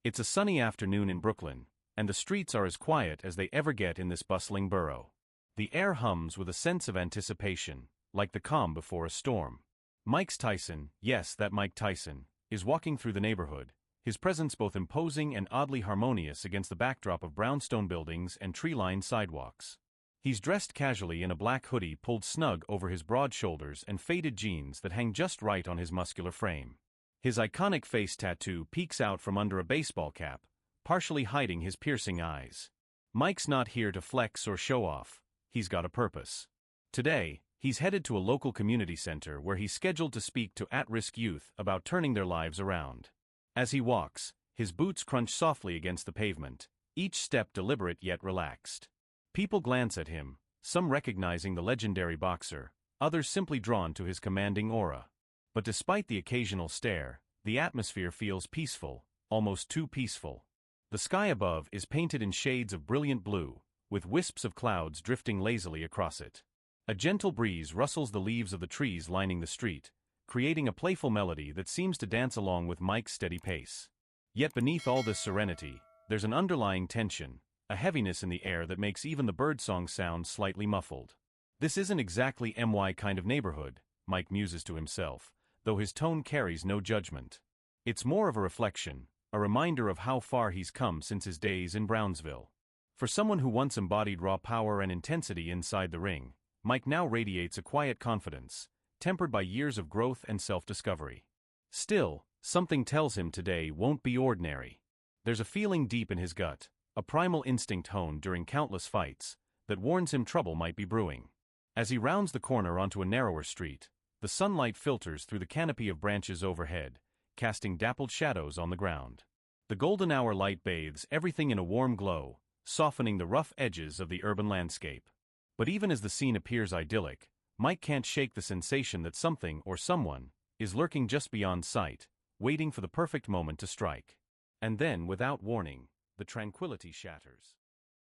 It's a sunny afternoon in Brooklyn, and the streets are as quiet as they ever get in this bustling borough. The air hums with a sense of anticipation, like the calm before a storm. Tyson, yes, that Mike Tyson, is walking through the neighborhood, his presence both imposing and oddly harmonious against the backdrop of brownstone buildings and tree-lined sidewalks. He's dressed casually in a black hoodie pulled snug over his broad shoulders and faded jeans that hang just right on his muscular frame. His iconic face tattoo peeks out from under a baseball cap, partially hiding his piercing eyes. Mike's not here to flex or show off, he's got a purpose. Today, he's headed to a local community center where he's scheduled to speak to at-risk youth about turning their lives around. As he walks, his boots crunch softly against the pavement, each step deliberate yet relaxed. People glance at him, some recognizing the legendary boxer, others simply drawn to his commanding aura. But despite the occasional stare, the atmosphere feels peaceful, almost too peaceful. The sky above is painted in shades of brilliant blue, with wisps of clouds drifting lazily across it. A gentle breeze rustles the leaves of the trees lining the street, creating a playful melody that seems to dance along with Mike's steady pace. Yet beneath all this serenity, there's an underlying tension, a heaviness in the air that makes even the birdsong sound slightly muffled. This isn't exactly my kind of neighborhood, Mike muses to himself, though his tone carries no judgment. It's more of a reflection, a reminder of how far he's come since his days in Brownsville. For someone who once embodied raw power and intensity inside the ring, Mike now radiates a quiet confidence, tempered by years of growth and self-discovery. Still, something tells him today won't be ordinary. There's a feeling deep in his gut, a primal instinct honed during countless fights, that warns him trouble might be brewing. As he rounds the corner onto a narrower street, the sunlight filters through the canopy of branches overhead, casting dappled shadows on the ground. The golden hour light bathes everything in a warm glow, softening the rough edges of the urban landscape. But even as the scene appears idyllic, Mike can't shake the sensation that something or someone is lurking just beyond sight, waiting for the perfect moment to strike. And then, without warning, the tranquility shatters.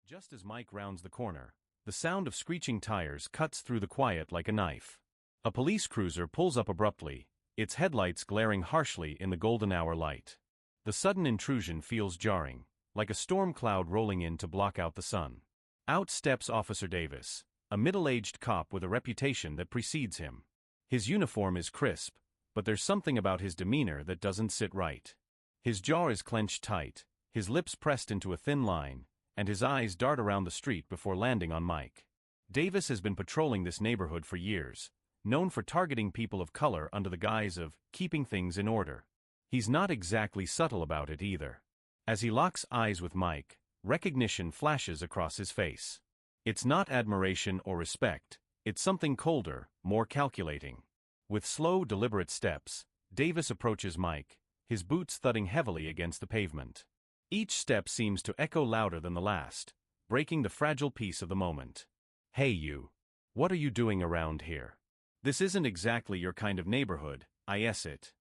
Just as Mike rounds the corner, the sound of screeching tires cuts through the quiet like a knife. A police cruiser pulls up abruptly, its headlights glaring harshly in the golden hour light. The sudden intrusion feels jarring, like a storm cloud rolling in to block out the sun. Out steps Officer Davis, a middle-aged cop with a reputation that precedes him. His uniform is crisp, but there's something about his demeanor that doesn't sit right. His jaw is clenched tight, his lips pressed into a thin line, and his eyes dart around the street before landing on Mike. Davis has been patrolling this neighborhood for years, known for targeting people of color under the guise of keeping things in order. He's not exactly subtle about it either. As he locks eyes with Mike, recognition flashes across his face. It's not admiration or respect, it's something colder, more calculating. With slow, deliberate steps, Davis approaches Mike, his boots thudding heavily against the pavement. Each step seems to echo louder than the last, breaking the fragile peace of the moment. "Hey you. What are you doing around here? This isn't exactly your kind of neighborhood, it."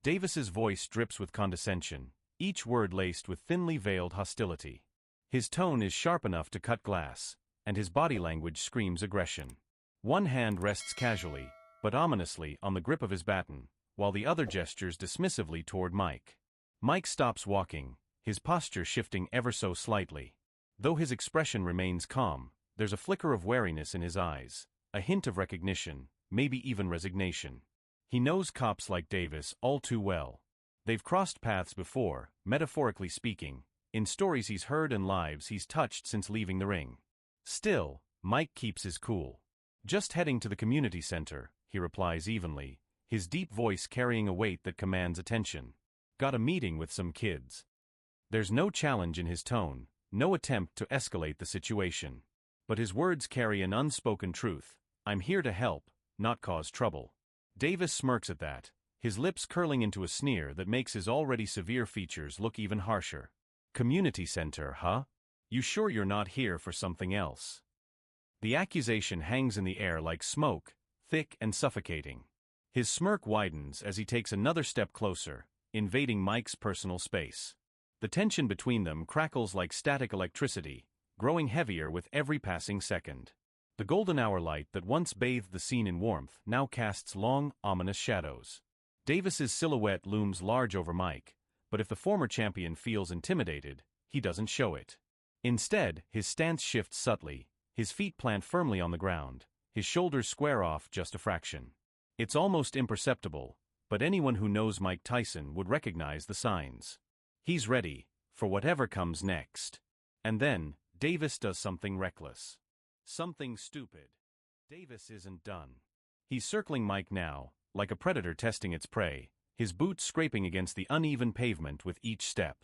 Davis's voice drips with condescension, each word laced with thinly veiled hostility. His tone is sharp enough to cut glass, and his body language screams aggression. One hand rests casually, but ominously on the grip of his baton, while the other gestures dismissively toward Mike. Mike stops walking, his posture shifting ever so slightly. Though his expression remains calm, there's a flicker of wariness in his eyes, a hint of recognition, maybe even resignation. He knows cops like Davis all too well. They've crossed paths before, metaphorically speaking, in stories he's heard and lives he's touched since leaving the ring. Still, Mike keeps his cool. "Just heading to the community center," he replies evenly, his deep voice carrying a weight that commands attention. "Got a meeting with some kids." There's no challenge in his tone, no attempt to escalate the situation. But his words carry an unspoken truth. I'm here to help, not cause trouble. Davis smirks at that, his lips curling into a sneer that makes his already severe features look even harsher. "Community center, huh? You sure you're not here for something else?" The accusation hangs in the air like smoke, thick and suffocating. His smirk widens as he takes another step closer, invading Mike's personal space. The tension between them crackles like static electricity, growing heavier with every passing second. The golden hour light that once bathed the scene in warmth now casts long, ominous shadows. Davis's silhouette looms large over Mike, But if the former champion feels intimidated, he doesn't show it. Instead, his stance shifts subtly, his feet plant firmly on the ground, his shoulders square off just a fraction. It's almost imperceptible, but anyone who knows Mike Tyson would recognize the signs. He's ready for whatever comes next. And then, Davis does something reckless. Something stupid. Davis isn't done. He's circling Mike now, like a predator testing its prey, his boots scraping against the uneven pavement with each step.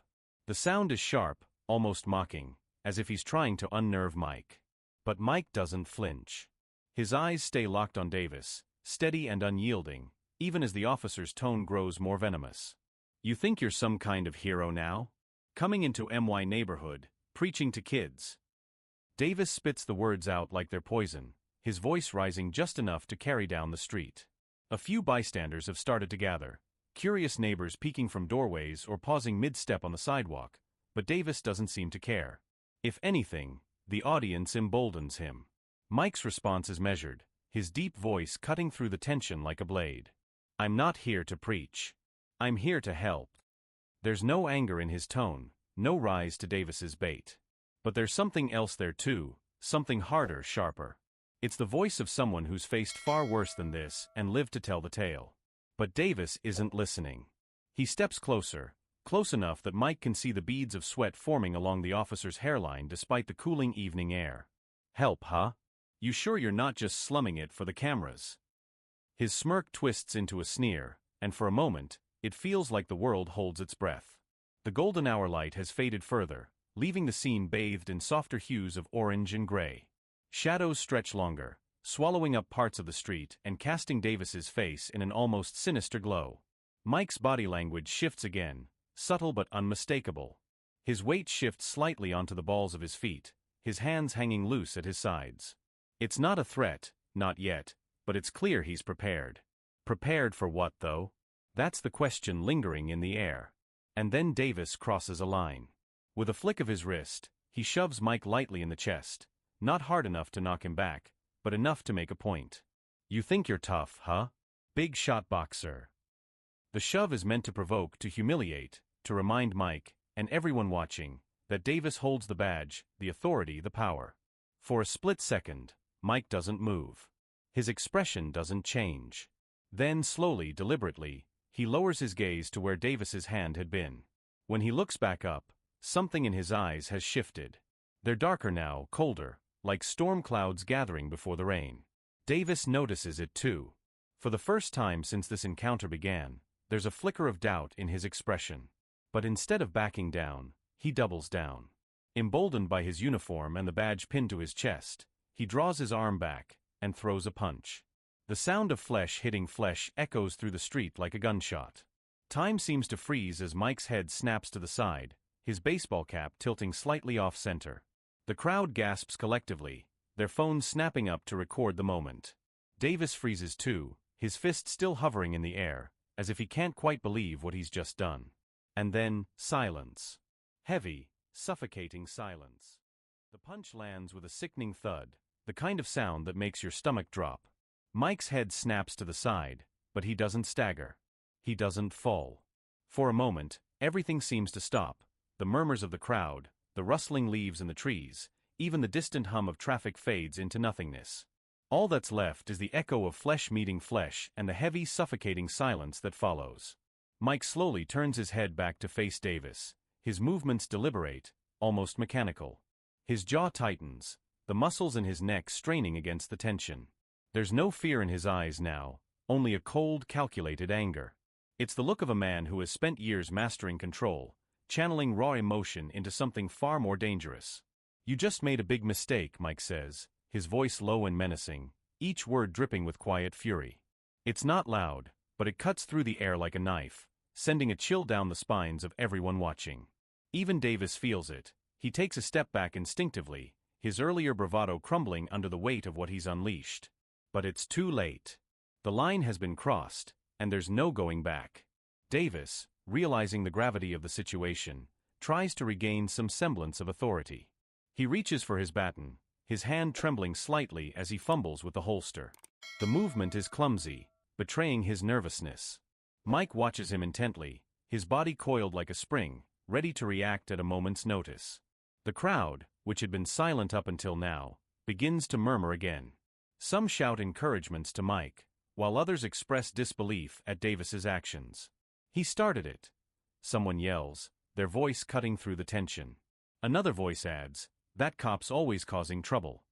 The sound is sharp, almost mocking, as if he's trying to unnerve Mike. But Mike doesn't flinch. His eyes stay locked on Davis, steady and unyielding, even as the officer's tone grows more venomous. You think you're some kind of hero now? Coming into MY neighborhood, preaching to kids. Davis spits the words out like they're poison, his voice rising just enough to carry down the street. A few bystanders have started to gather, curious neighbors peeking from doorways or pausing mid-step on the sidewalk, but Davis doesn't seem to care. If anything, the audience emboldens him. Mike's response is measured, his deep voice cutting through the tension like a blade. I'm not here to preach. I'm here to help. There's no anger in his tone, no rise to Davis's bait. But there's something else there too, something harder, sharper. It's the voice of someone who's faced far worse than this and lived to tell the tale. But Davis isn't listening. He steps closer, close enough that Mike can see the beads of sweat forming along the officer's hairline despite the cooling evening air. Help, huh? You sure you're not just slumming it for the cameras? His smirk twists into a sneer, and for a moment, it feels like the world holds its breath. The golden hour light has faded further, leaving the scene bathed in softer hues of orange and gray. Shadows stretch longer, swallowing up parts of the street and casting Davis's face in an almost sinister glow. Mike's body language shifts again, subtle but unmistakable. His weight shifts slightly onto the balls of his feet, his hands hanging loose at his sides. It's not a threat, not yet, but it's clear he's prepared. Prepared for what, though? That's the question lingering in the air. And then Davis crosses a line. With a flick of his wrist, he shoves Mike lightly in the chest, not hard enough to knock him back, but enough to make a point. You think you're tough, huh? Big shot boxer. The shove is meant to provoke, to humiliate, to remind Mike, and everyone watching, that Davis holds the badge, the authority, the power. For a split second, Mike doesn't move. His expression doesn't change. Then, slowly, deliberately, he lowers his gaze to where Davis's hand had been. When he looks back up, something in his eyes has shifted. They're darker now, colder, like storm clouds gathering before the rain. Davis notices it too. For the first time since this encounter began, there's a flicker of doubt in his expression. But instead of backing down, he doubles down. Emboldened by his uniform and the badge pinned to his chest, he draws his arm back and throws a punch. The sound of flesh hitting flesh echoes through the street like a gunshot. Time seems to freeze as Mike's head snaps to the side, his baseball cap tilting slightly off-center. The crowd gasps collectively, their phones snapping up to record the moment. Davis freezes too, his fist still hovering in the air, as if he can't quite believe what he's just done. And then, silence. Heavy, suffocating silence. The punch lands with a sickening thud, the kind of sound that makes your stomach drop. Mike's head snaps to the side, but he doesn't stagger. He doesn't fall. For a moment, everything seems to stop. The murmurs of the crowd, the rustling leaves in the trees, even the distant hum of traffic fades into nothingness. All that's left is the echo of flesh meeting flesh and the heavy, suffocating silence that follows. Mike slowly turns his head back to face Davis, his movements deliberate, almost mechanical. His jaw tightens, the muscles in his neck straining against the tension. There's no fear in his eyes now, only a cold, calculated anger. It's the look of a man who has spent years mastering control, channeling raw emotion into something far more dangerous. You just made a big mistake, Mike says, his voice low and menacing, each word dripping with quiet fury. It's not loud, but it cuts through the air like a knife, sending a chill down the spines of everyone watching. Even Davis feels it. He takes a step back instinctively, his earlier bravado crumbling under the weight of what he's unleashed. But it's too late. The line has been crossed, and there's no going back. Davis, realizing the gravity of the situation, tries to regain some semblance of authority. He reaches for his baton, his hand trembling slightly as he fumbles with the holster. The movement is clumsy, betraying his nervousness. Mike watches him intently, his body coiled like a spring, ready to react at a moment's notice. The crowd, which had been silent up until now, begins to murmur again. Some shout encouragements to Mike, while others express disbelief at Davis's actions. "He started it," someone yells, their voice cutting through the tension. Another voice adds, "That cop's always causing trouble."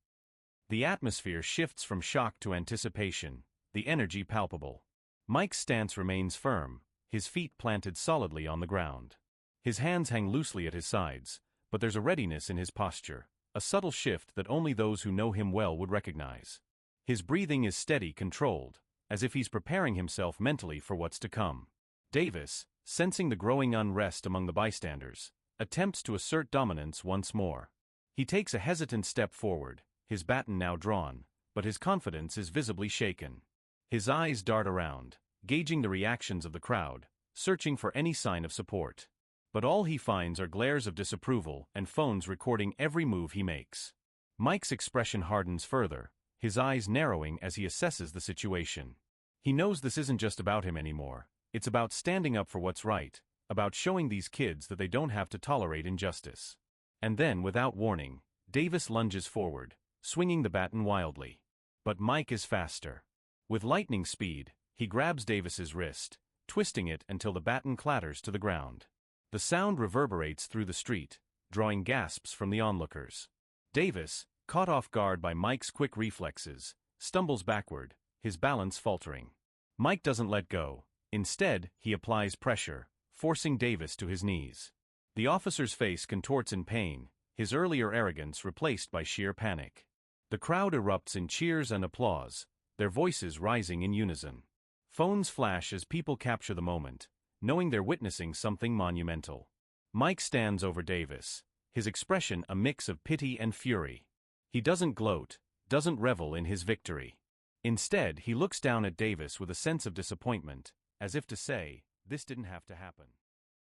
The atmosphere shifts from shock to anticipation, the energy palpable. Mike's stance remains firm, his feet planted solidly on the ground. His hands hang loosely at his sides, but there's a readiness in his posture, a subtle shift that only those who know him well would recognize. His breathing is steady, controlled, as if he's preparing himself mentally for what's to come. Davis, sensing the growing unrest among the bystanders, attempts to assert dominance once more. He takes a hesitant step forward, his baton now drawn, but his confidence is visibly shaken. His eyes dart around, gauging the reactions of the crowd, searching for any sign of support. But all he finds are glares of disapproval and phones recording every move he makes. Mike's expression hardens further, his eyes narrowing as he assesses the situation. He knows this isn't just about him anymore, it's about standing up for what's right, about showing these kids that they don't have to tolerate injustice. And then, without warning, Davis lunges forward, swinging the baton wildly. But Mike is faster. With lightning speed, he grabs Davis's wrist, twisting it until the baton clatters to the ground. The sound reverberates through the street, drawing gasps from the onlookers. Davis, caught off guard by Mike's quick reflexes, stumbles backward, his balance faltering. Mike doesn't let go. Instead, he applies pressure, forcing Davis to his knees. The officer's face contorts in pain, his earlier arrogance replaced by sheer panic. The crowd erupts in cheers and applause, their voices rising in unison. Phones flash as people capture the moment, knowing they're witnessing something monumental. Mike stands over Davis, his expression a mix of pity and fury. He doesn't gloat, doesn't revel in his victory. Instead, he looks down at Davis with a sense of disappointment, as if to say, this didn't have to happen.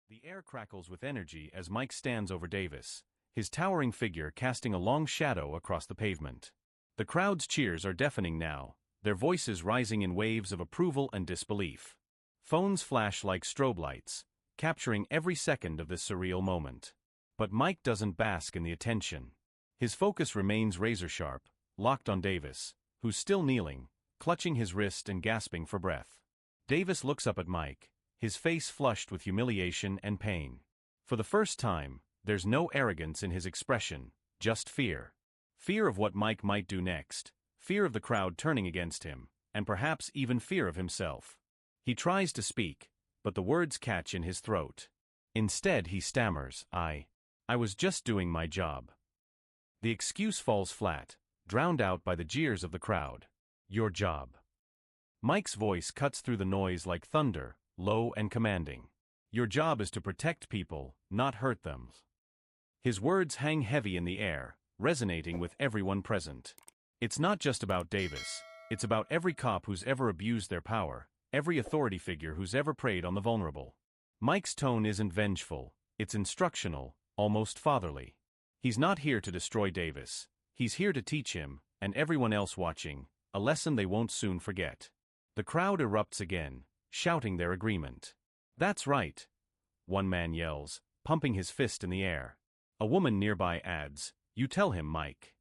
The air crackles with energy as Mike stands over Davis, his towering figure casting a long shadow across the pavement. The crowd's cheers are deafening now, their voices rising in waves of approval and disbelief. Phones flash like strobe lights, capturing every second of this surreal moment. But Mike doesn't bask in the attention. His focus remains razor-sharp, locked on Davis, who's still kneeling, clutching his wrist and gasping for breath. Davis looks up at Mike, his face flushed with humiliation and pain. For the first time, there's no arrogance in his expression, just fear. Fear of what Mike might do next, fear of the crowd turning against him, and perhaps even fear of himself. He tries to speak, but the words catch in his throat. Instead he stammers, I was just doing my job. The excuse falls flat, drowned out by the jeers of the crowd. Your job. Mike's voice cuts through the noise like thunder, low and commanding. Your job is to protect people, not hurt them. His words hang heavy in the air, resonating with everyone present. It's not just about Davis, it's about every cop who's ever abused their power, every authority figure who's ever preyed on the vulnerable. Mike's tone isn't vengeful, it's instructional, almost fatherly. He's not here to destroy Davis, he's here to teach him, and everyone else watching, a lesson they won't soon forget. The crowd erupts again, shouting their agreement. That's right, one man yells, pumping his fist in the air. A woman nearby adds, you tell him, Mike.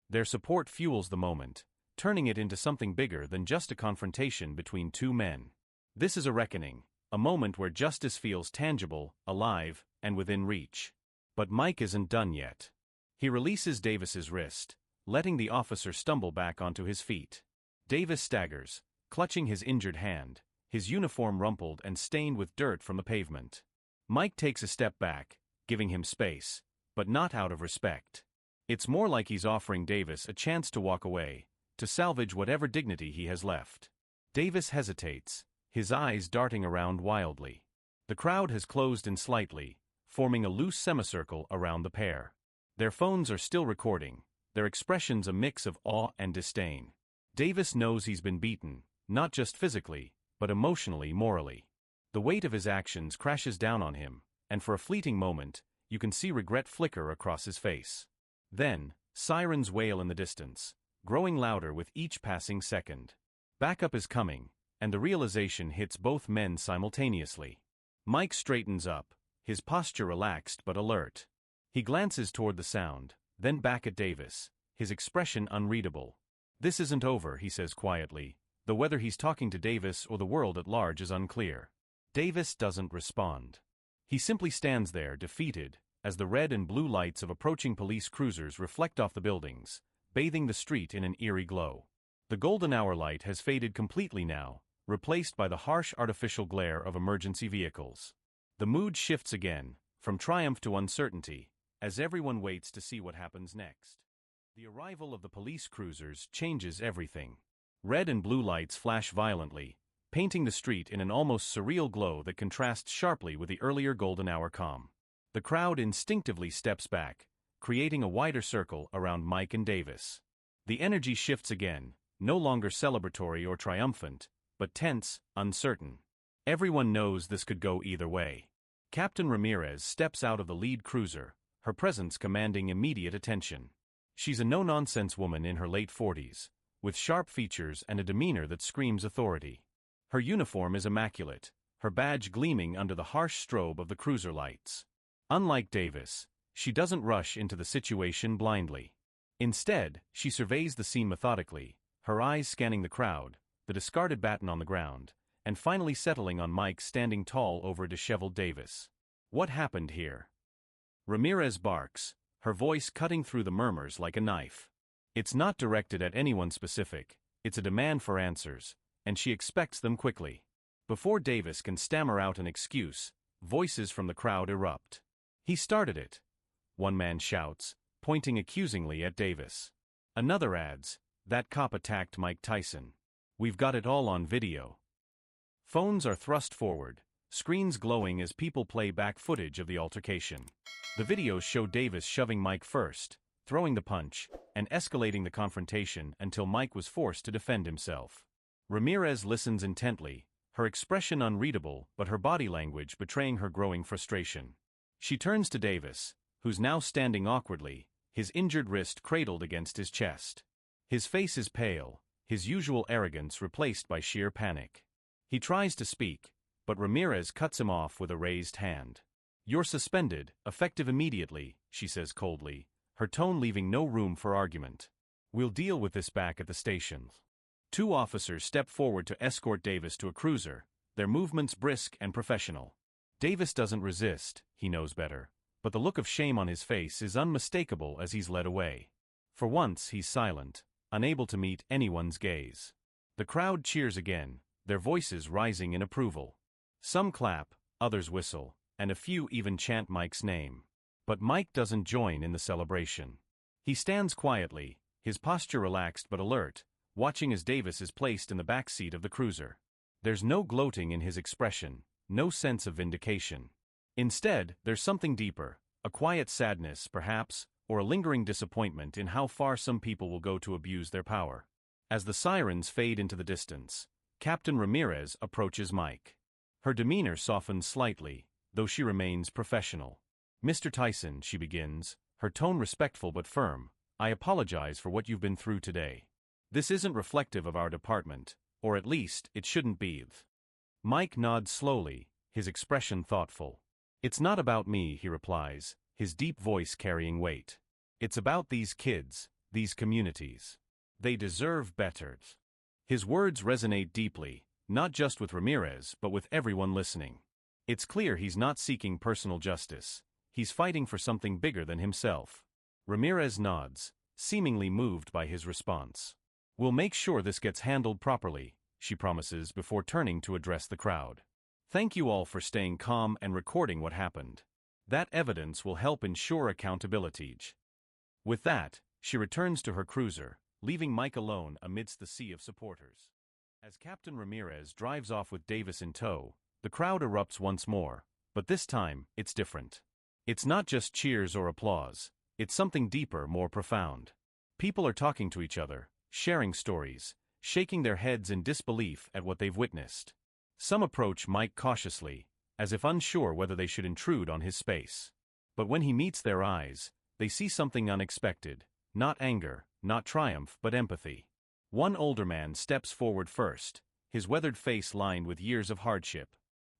Their support fuels the moment, turning it into something bigger than just a confrontation between two men. This is a reckoning, a moment where justice feels tangible, alive, and within reach. But Mike isn't done yet. He releases Davis's wrist, letting the officer stumble back onto his feet. Davis staggers, clutching his injured hand, his uniform rumpled and stained with dirt from the pavement. Mike takes a step back, giving him space, but not out of respect. It's more like he's offering Davis a chance to walk away, to salvage whatever dignity he has left. Davis hesitates, his eyes darting around wildly. The crowd has closed in slightly, forming a loose semicircle around the pair. Their phones are still recording, their expressions a mix of awe and disdain. Davis knows he's been beaten, not just physically, but emotionally, morally. The weight of his actions crashes down on him, and for a fleeting moment, you can see regret flicker across his face. Then, sirens wail in the distance, growing louder with each passing second. Backup is coming, and the realization hits both men simultaneously. Mike straightens up, his posture relaxed but alert. He glances toward the sound, then back at Davis, his expression unreadable. "This isn't over," he says quietly, though whether he's talking to Davis or the world at large is unclear. Davis doesn't respond. He simply stands there, defeated, as the red and blue lights of approaching police cruisers reflect off the buildings, bathing the street in an eerie glow. The golden hour light has faded completely now, replaced by the harsh artificial glare of emergency vehicles. The mood shifts again, from triumph to uncertainty, as everyone waits to see what happens next. The arrival of the police cruisers changes everything. Red and blue lights flash violently, painting the street in an almost surreal glow that contrasts sharply with the earlier golden hour calm. The crowd instinctively steps back, creating a wider circle around Mike and Davis. The energy shifts again, no longer celebratory or triumphant, but tense, uncertain. Everyone knows this could go either way. Captain Ramirez steps out of the lead cruiser, her presence commanding immediate attention. She's a no-nonsense woman in her late 40s, with sharp features and a demeanor that screams authority. Her uniform is immaculate, her badge gleaming under the harsh strobe of the cruiser lights. Unlike Davis, she doesn't rush into the situation blindly. Instead, she surveys the scene methodically, her eyes scanning the crowd, the discarded baton on the ground, and finally settling on Mike standing tall over a disheveled Davis. "What happened here?" Ramirez barks, her voice cutting through the murmurs like a knife. It's not directed at anyone specific, it's a demand for answers, and she expects them quickly. Before Davis can stammer out an excuse, voices from the crowd erupt. "He started it," one man shouts, pointing accusingly at Davis. Another adds, "That cop attacked Mike Tyson. We've got it all on video." Phones are thrust forward, screens glowing as people play back footage of the altercation. The videos show Davis shoving Mike first, throwing the punch, and escalating the confrontation until Mike was forced to defend himself. Ramirez listens intently, her expression unreadable but her body language betraying her growing frustration. She turns to Davis, who's now standing awkwardly, his injured wrist cradled against his chest. His face is pale, his usual arrogance replaced by sheer panic. He tries to speak, but Ramirez cuts him off with a raised hand. "You're suspended, effective immediately," she says coldly, her tone leaving no room for argument. "We'll deal with this back at the station." Two officers step forward to escort Davis to a cruiser, their movements brisk and professional. Davis doesn't resist, he knows better, but the look of shame on his face is unmistakable as he's led away. For once, he's silent, unable to meet anyone's gaze. The crowd cheers again, their voices rising in approval. Some clap, others whistle, and a few even chant Mike's name. But Mike doesn't join in the celebration. He stands quietly, his posture relaxed but alert, watching as Davis is placed in the back seat of the cruiser. There's no gloating in his expression, no sense of vindication. Instead, there's something deeper, a quiet sadness, perhaps, or a lingering disappointment in how far some people will go to abuse their power. As the sirens fade into the distance, Captain Ramirez approaches Mike. Her demeanor softens slightly, though she remains professional. "Mr. Tyson," she begins, her tone respectful but firm, "I apologize for what you've been through today. This isn't reflective of our department, or at least, it shouldn't be." Mike nods slowly, his expression thoughtful. "It's not about me," he replies, his deep voice carrying weight. "It's about these kids, these communities. They deserve better." His words resonate deeply, not just with Ramirez but with everyone listening. It's clear he's not seeking personal justice. He's fighting for something bigger than himself. Ramirez nods, seemingly moved by his response. "We'll make sure this gets handled properly," she promises before turning to address the crowd. "Thank you all for staying calm and recording what happened. That evidence will help ensure accountability." With that, she returns to her cruiser, leaving Mike alone amidst the sea of supporters. As Captain Ramirez drives off with Davis in tow, the crowd erupts once more, but this time, it's different. It's not just cheers or applause, it's something deeper, more profound. People are talking to each other, sharing stories, shaking their heads in disbelief at what they've witnessed. Some approach Mike cautiously, as if unsure whether they should intrude on his space. But when he meets their eyes, they see something unexpected, not anger, not triumph, but empathy. One older man steps forward first, his weathered face lined with years of hardship.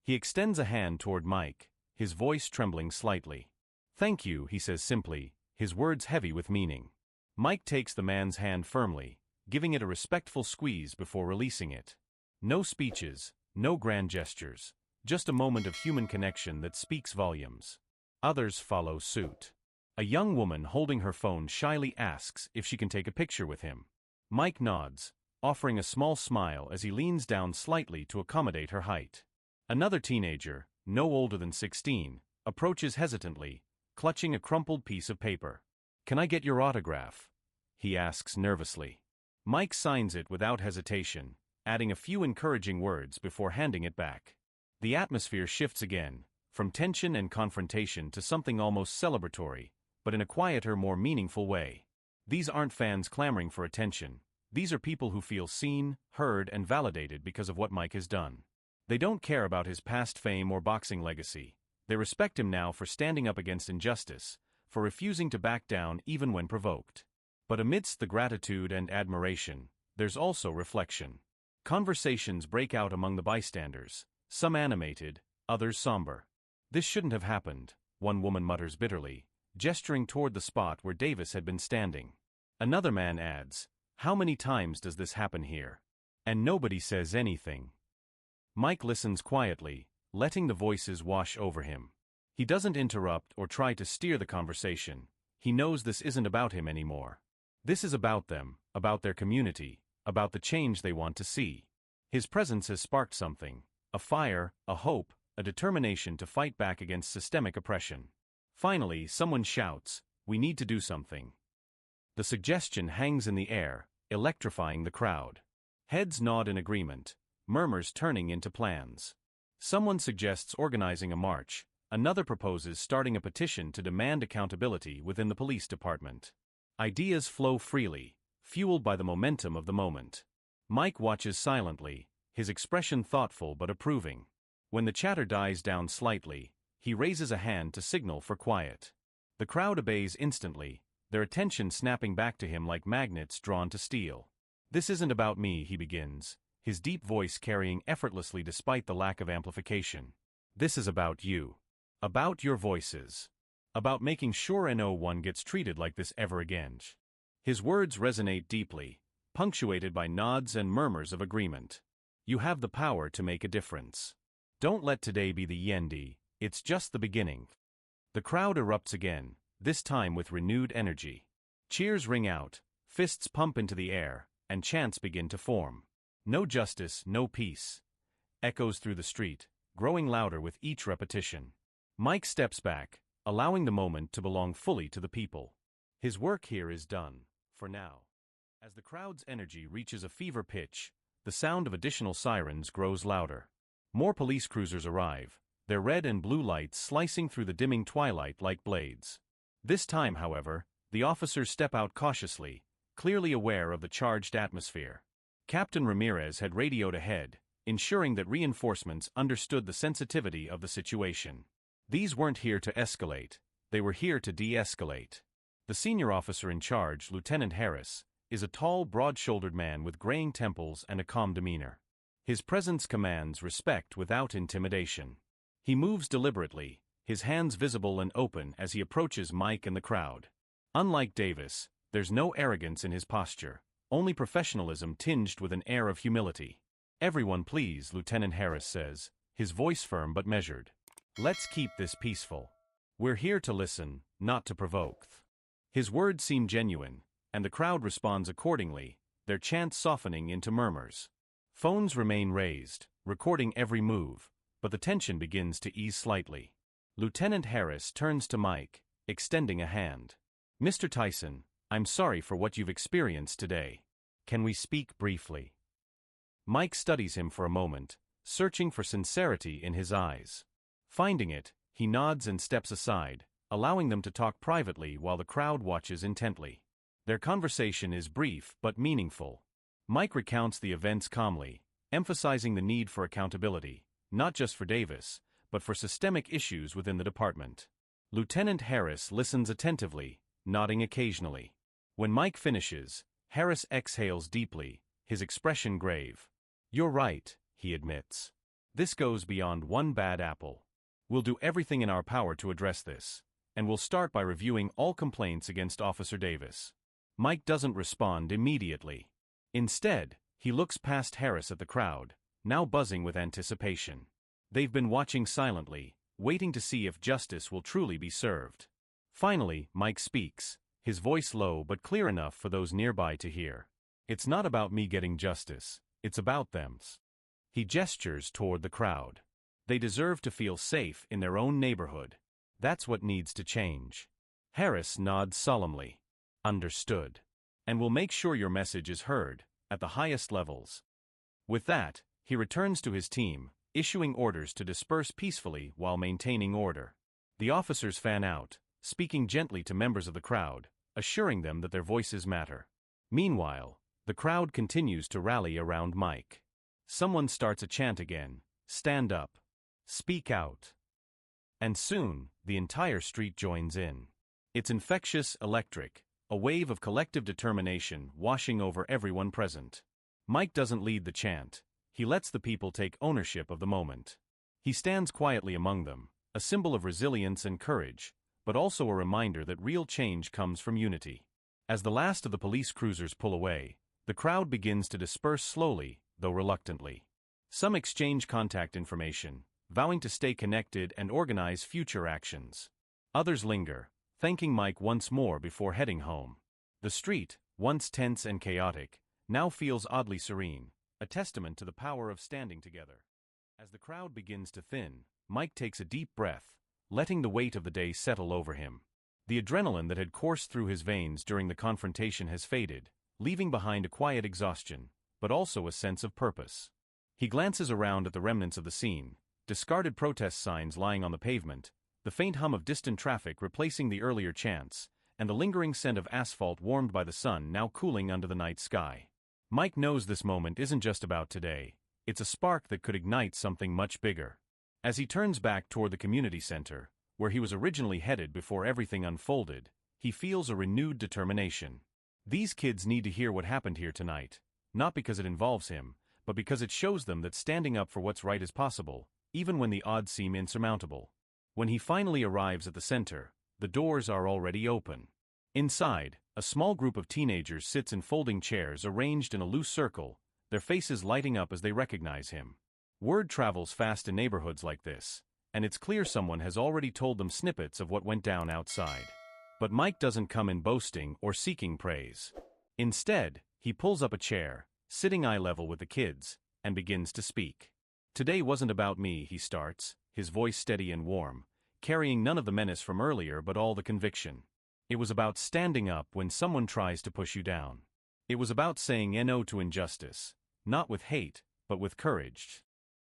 He extends a hand toward Mike, his voice trembling slightly. "Thank you," he says simply, his words heavy with meaning. Mike takes the man's hand firmly, giving it a respectful squeeze before releasing it. No speeches, no grand gestures, just a moment of human connection that speaks volumes. Others follow suit. A young woman holding her phone shyly asks if she can take a picture with him. Mike nods, offering a small smile as he leans down slightly to accommodate her height. Another teenager, no older than 16, approaches hesitantly, clutching a crumpled piece of paper. "Can I get your autograph?" he asks nervously. Mike signs it without hesitation, adding a few encouraging words before handing it back. The atmosphere shifts again, from tension and confrontation to something almost celebratory, but in a quieter, more meaningful way. These aren't fans clamoring for attention. These are people who feel seen, heard, and validated because of what Mike has done. They don't care about his past fame or boxing legacy. They respect him now for standing up against injustice, for refusing to back down even when provoked. But amidst the gratitude and admiration, there's also reflection. Conversations break out among the bystanders, some animated, others somber. "This shouldn't have happened," one woman mutters bitterly, gesturing toward the spot where Davis had been standing. Another man adds, "How many times does this happen here?" And nobody says anything. Mike listens quietly, letting the voices wash over him. He doesn't interrupt or try to steer the conversation. He knows this isn't about him anymore. This is about them, about their community, about the change they want to see. His presence has sparked something, a fire, a hope, a determination to fight back against systemic oppression. Finally, someone shouts, "We need to do something." The suggestion hangs in the air, electrifying the crowd. Heads nod in agreement, murmurs turning into plans. Someone suggests organizing a march, another proposes starting a petition to demand accountability within the police department. Ideas flow freely, fueled by the momentum of the moment. Mike watches silently, his expression thoughtful but approving. When the chatter dies down slightly, he raises a hand to signal for quiet. The crowd obeys instantly, their attention snapping back to him like magnets drawn to steel. "This isn't about me," he begins, his deep voice carrying effortlessly despite the lack of amplification. "This is about you. About your voices. About making sure no one gets treated like this ever again." His words resonate deeply, punctuated by nods and murmurs of agreement. You have the power to make a difference. Don't let today be the end, it's just the beginning. The crowd erupts again, this time with renewed energy. Cheers ring out, fists pump into the air, and chants begin to form. "No justice, no peace," echoes through the street, growing louder with each repetition. Mike steps back, allowing the moment to belong fully to the people. His work here is done, for now. As the crowd's energy reaches a fever pitch, the sound of additional sirens grows louder. More police cruisers arrive, their red and blue lights slicing through the dimming twilight like blades. This time, however, the officers step out cautiously, clearly aware of the charged atmosphere. Captain Ramirez had radioed ahead, ensuring that reinforcements understood the sensitivity of the situation. These weren't here to escalate, they were here to de-escalate. The senior officer in charge, Lieutenant Harris, is a tall, broad-shouldered man with graying temples and a calm demeanor. His presence commands respect without intimidation. He moves deliberately, his hands visible and open as he approaches Mike and the crowd. Unlike Davis, there's no arrogance in his posture, only professionalism tinged with an air of humility. "Everyone please," Lieutenant Harris says, his voice firm but measured. "Let's keep this peaceful. We're here to listen, not to provoke." His words seem genuine, and the crowd responds accordingly, their chants softening into murmurs. Phones remain raised, recording every move, but the tension begins to ease slightly. Lieutenant Harris turns to Mike, extending a hand. "Mr. Tyson, I'm sorry for what you've experienced today. Can we speak briefly?" Mike studies him for a moment, searching for sincerity in his eyes. Finding it, he nods and steps aside, allowing them to talk privately while the crowd watches intently. Their conversation is brief but meaningful. Mike recounts the events calmly, emphasizing the need for accountability, not just for Davis, but for systemic issues within the department. Lieutenant Harris listens attentively, nodding occasionally. When Mike finishes, Harris exhales deeply, his expression grave. "You're right," he admits. This goes beyond one bad apple. We'll do everything in our power to address this, and we'll start by reviewing all complaints against Officer Davis. Mike doesn't respond immediately. Instead, he looks past Harris at the crowd, now buzzing with anticipation. They've been watching silently, waiting to see if justice will truly be served. Finally, Mike speaks, his voice low but clear enough for those nearby to hear. It's not about me getting justice, it's about them. He gestures toward the crowd. They deserve to feel safe in their own neighborhood. That's what needs to change. Harris nods solemnly. Understood. And we'll make sure your message is heard, at the highest levels. With that, he returns to his team, issuing orders to disperse peacefully while maintaining order. The officers fan out, speaking gently to members of the crowd, assuring them that their voices matter. Meanwhile, the crowd continues to rally around Mike. Someone starts a chant again, "Stand up. Speak out." And soon, the entire street joins in. It's infectious, electric, a wave of collective determination washing over everyone present. Mike doesn't lead the chant. He lets the people take ownership of the moment. He stands quietly among them, a symbol of resilience and courage, but also a reminder that real change comes from unity. As the last of the police cruisers pull away, the crowd begins to disperse slowly, though reluctantly. Some exchange contact information, vowing to stay connected and organize future actions. Others linger, thanking Mike once more before heading home. The street, once tense and chaotic, now feels oddly serene, a testament to the power of standing together. As the crowd begins to thin, Mike takes a deep breath, letting the weight of the day settle over him. The adrenaline that had coursed through his veins during the confrontation has faded, leaving behind a quiet exhaustion, but also a sense of purpose. He glances around at the remnants of the scene, discarded protest signs lying on the pavement, the faint hum of distant traffic replacing the earlier chants, and the lingering scent of asphalt warmed by the sun now cooling under the night sky. Mike knows this moment isn't just about today, it's a spark that could ignite something much bigger. As he turns back toward the community center, where he was originally headed before everything unfolded, he feels a renewed determination. These kids need to hear what happened here tonight, not because it involves him, but because it shows them that standing up for what's right is possible, even when the odds seem insurmountable. When he finally arrives at the center, the doors are already open. Inside, a small group of teenagers sits in folding chairs arranged in a loose circle, their faces lighting up as they recognize him. Word travels fast in neighborhoods like this, and it's clear someone has already told them snippets of what went down outside. But Mike doesn't come in boasting or seeking praise. Instead, he pulls up a chair, sitting eye level with the kids, and begins to speak. "Today wasn't about me," he starts, his voice steady and warm, carrying none of the menace from earlier but all the conviction. It was about standing up when someone tries to push you down. It was about saying no to injustice, not with hate, but with courage.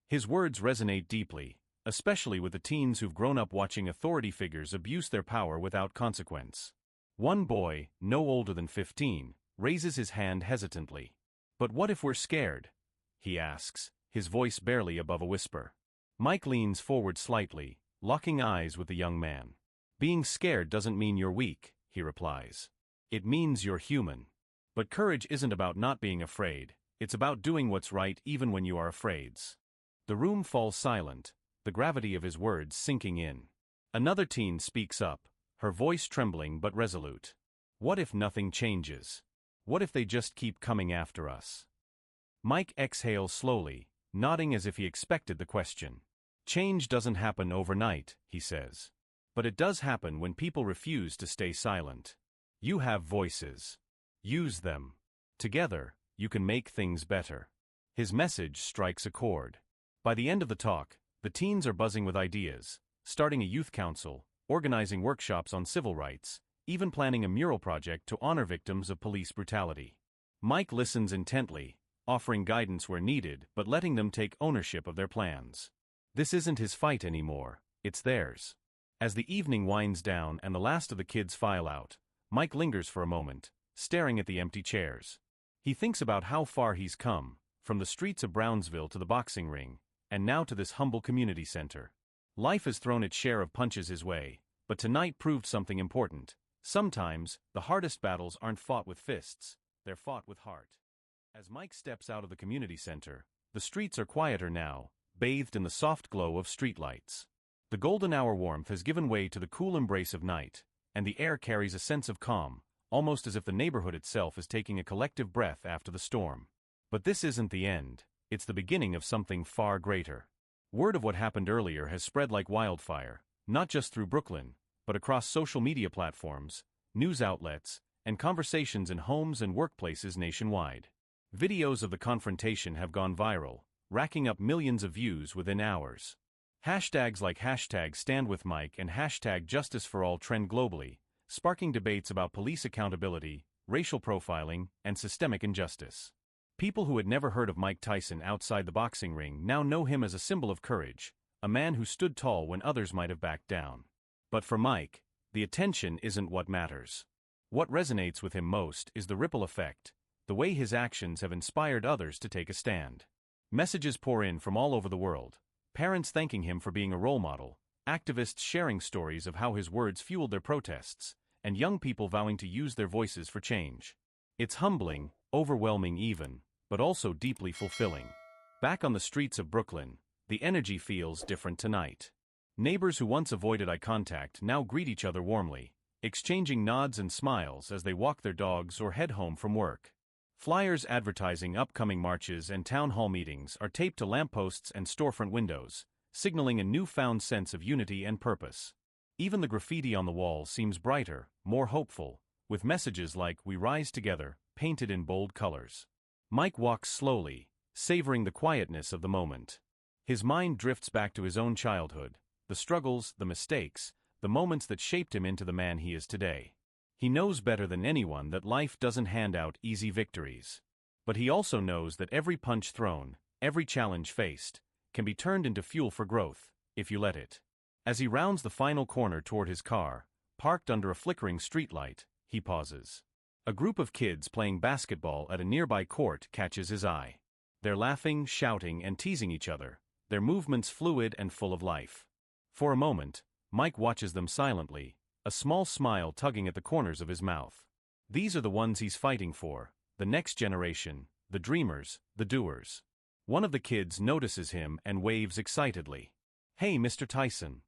His words resonate deeply, especially with the teens who've grown up watching authority figures abuse their power without consequence. One boy, no older than 15, raises his hand hesitantly. "But what if we're scared?" he asks, his voice barely above a whisper. Mike leans forward slightly, locking eyes with the young man. "Being scared doesn't mean you're weak," he replies. "It means you're human. But courage isn't about not being afraid, it's about doing what's right even when you are afraid." The room falls silent, the gravity of his words sinking in. Another teen speaks up, her voice trembling but resolute. "What if nothing changes? What if they just keep coming after us?" Mike exhales slowly, nodding as if he expected the question. "Change doesn't happen overnight," he says. "But it does happen when people refuse to stay silent. You have voices. Use them. Together, you can make things better." His message strikes a chord. By the end of the talk, the teens are buzzing with ideas, starting a youth council, organizing workshops on civil rights, even planning a mural project to honor victims of police brutality. Mike listens intently, offering guidance where needed but letting them take ownership of their plans. This isn't his fight anymore, it's theirs. As the evening winds down and the last of the kids file out, Mike lingers for a moment, staring at the empty chairs. He thinks about how far he's come, from the streets of Brownsville to the boxing ring, and now to this humble community center. Life has thrown its share of punches his way, but tonight proved something important. Sometimes, the hardest battles aren't fought with fists, they're fought with heart. As Mike steps out of the community center, the streets are quieter now, bathed in the soft glow of streetlights. The golden hour warmth has given way to the cool embrace of night, and the air carries a sense of calm, almost as if the neighborhood itself is taking a collective breath after the storm. But this isn't the end, it's the beginning of something far greater. Word of what happened earlier has spread like wildfire, not just through Brooklyn, but across social media platforms, news outlets, and conversations in homes and workplaces nationwide. Videos of the confrontation have gone viral, racking up millions of views within hours. Hashtags like #StandWithMike and #JusticeForAll trend globally, sparking debates about police accountability, racial profiling, and systemic injustice. People who had never heard of Mike Tyson outside the boxing ring now know him as a symbol of courage, a man who stood tall when others might have backed down. But for Mike, the attention isn't what matters. What resonates with him most is the ripple effect, the way his actions have inspired others to take a stand. Messages pour in from all over the world, parents thanking him for being a role model, activists sharing stories of how his words fueled their protests, and young people vowing to use their voices for change. It's humbling, overwhelming even, but also deeply fulfilling. Back on the streets of Brooklyn, the energy feels different tonight. Neighbors who once avoided eye contact now greet each other warmly, exchanging nods and smiles as they walk their dogs or head home from work. Flyers advertising upcoming marches and town hall meetings are taped to lampposts and storefront windows, signaling a newfound sense of unity and purpose. Even the graffiti on the walls seems brighter, more hopeful, with messages like "We rise together," painted in bold colors. Mike walks slowly, savoring the quietness of the moment. His mind drifts back to his own childhood, the struggles, the mistakes, the moments that shaped him into the man he is today. He knows better than anyone that life doesn't hand out easy victories. But he also knows that every punch thrown, every challenge faced, can be turned into fuel for growth, if you let it. As he rounds the final corner toward his car, parked under a flickering streetlight, he pauses. A group of kids playing basketball at a nearby court catches his eye. They're laughing, shouting, and teasing each other, their movements fluid and full of life. For a moment, Mike watches them silently, a small smile tugging at the corners of his mouth. These are the ones he's fighting for, the next generation, the dreamers, the doers. One of the kids notices him and waves excitedly. "Hey, Mr. Tyson,"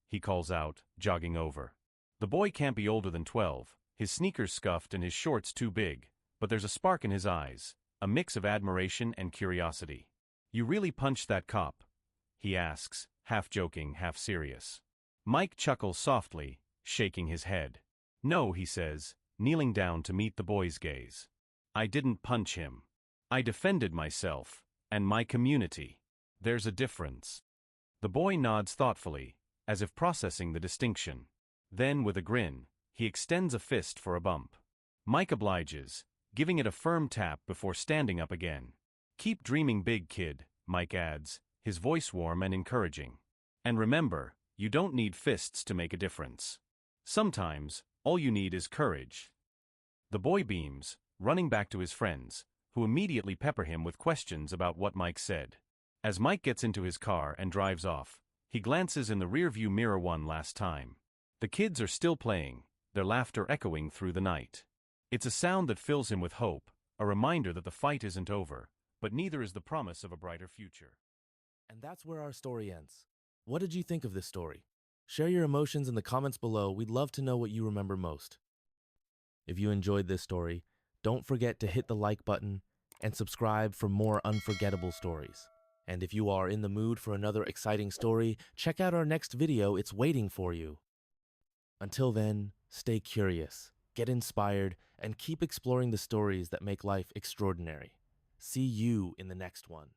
he calls out, jogging over. The boy can't be older than 12, his sneakers scuffed and his shorts too big, but there's a spark in his eyes, a mix of admiration and curiosity. "You really punched that cop?" he asks, half joking, half serious. Mike chuckles softly, shaking his head. "No," he says, kneeling down to meet the boy's gaze. "I didn't punch him. I defended myself, and my community. There's a difference." The boy nods thoughtfully, as if processing the distinction. Then, with a grin, he extends a fist for a bump. Mike obliges, giving it a firm tap before standing up again. "Keep dreaming big, kid," Mike adds, his voice warm and encouraging. "And remember, you don't need fists to make a difference. Sometimes, all you need is courage." The boy beams, running back to his friends, who immediately pepper him with questions about what Mike said. As Mike gets into his car and drives off, he glances in the rearview mirror one last time. The kids are still playing, their laughter echoing through the night. It's a sound that fills him with hope, a reminder that the fight isn't over, but neither is the promise of a brighter future. And that's where our story ends. What did you think of this story? Share your emotions in the comments below. We'd love to know what you remember most. If you enjoyed this story, don't forget to hit the like button and subscribe for more unforgettable stories. And if you are in the mood for another exciting story, check out our next video. It's waiting for you. Until then, stay curious, get inspired, and keep exploring the stories that make life extraordinary. See you in the next one.